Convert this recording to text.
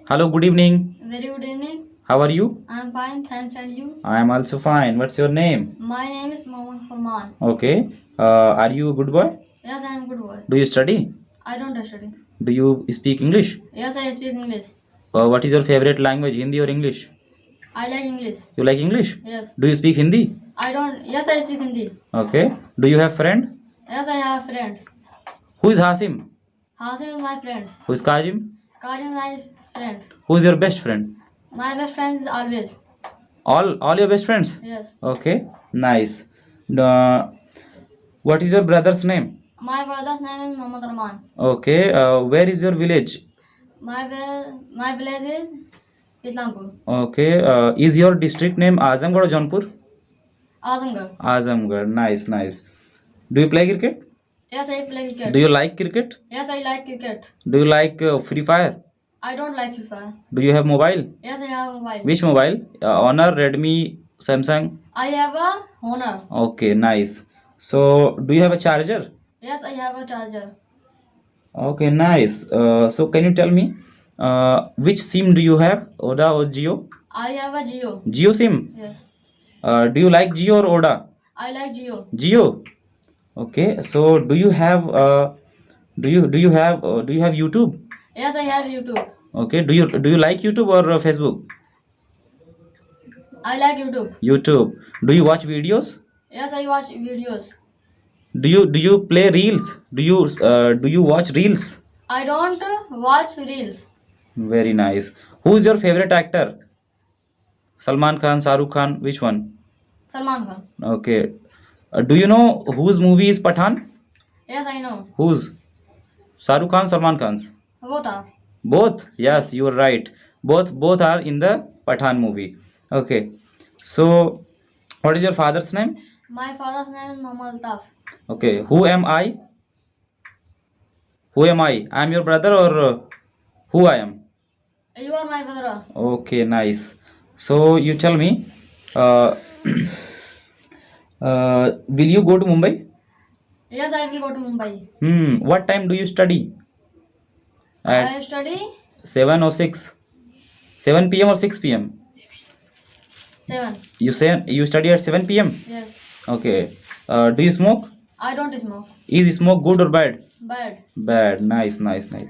Hello, good evening. Very good evening. How are you? I am fine, thanks, and you? I am also fine. What's your name? My name is Mohammed Farman. Okay. Are you a good boy? Yes, I am good boy. Do you study? I don't study. Do you speak English? Yes, I speak English. What is your favorite language, Hindi or English? I like English. You like English? Yes. Do you speak Hindi? I don't. Yes, I speak Hindi. Okay. Do you have friend? Yes, I have a friend. Who is Hasim? Hasim is my friend. Who is Kazim? Karim is my friend. Who is your best friend? My best friend is always. All your best friends? Yes. Okay. Nice. What is your brother's name? My brother's name is Mohammed Rahman. Okay. Where is your village? My village is Islampur. Okay. Is your district name Azamgarh or Jaunpur? Azamgarh. Azamgarh. Nice, nice. Do you play cricket? Yes, I play cricket. Do you like cricket? Yes, I like cricket. Do you like Free Fire? I don't like FIFA. Do you have mobile? Yes, I have a mobile. Which mobile? Honor, Redmi, Samsung? I have a Honor. Okay, nice. So, do you have a charger? Yes, I have a charger. Okay, nice. So, can you tell me which SIM do you have? Oda or Jio? I have a Geo. Jio SIM. Yes, Do you like Jio or Oda? I like Geo. Jio. Okay. So, do you have YouTube? Yes, I have YouTube. Okay. Do you like YouTube or Facebook? I like YouTube. YouTube. Do you watch videos? Yes, I watch videos. Do you play reels? Do you watch reels? I don't watch reels. Very nice. Who is your favorite actor? Salman Khan, Shahrukh Khan, which one? Salman Khan. Okay. Do you know whose movie is Pathan? Yes, I know. Whose? Shahrukh Khan, Salman Khan's. Both are. Both? Yes, you are right. Both are in the Pathan movie. Okay. So, what is your father's name? My father's name is Muhammad Altaf. Okay. Who am I? Who am I? I am your brother or who I am? You are my brother. Okay, nice. So you tell me, will you go to Mumbai? Yes, I will go to Mumbai. What time do you study? At I study 7 or 6? 7 p.m. or 6 p.m.? 7. You study at 7 p.m.? Yes. Okay. Do you smoke? I don't smoke. Is smoke good or bad? Bad. Bad. Nice, nice, nice.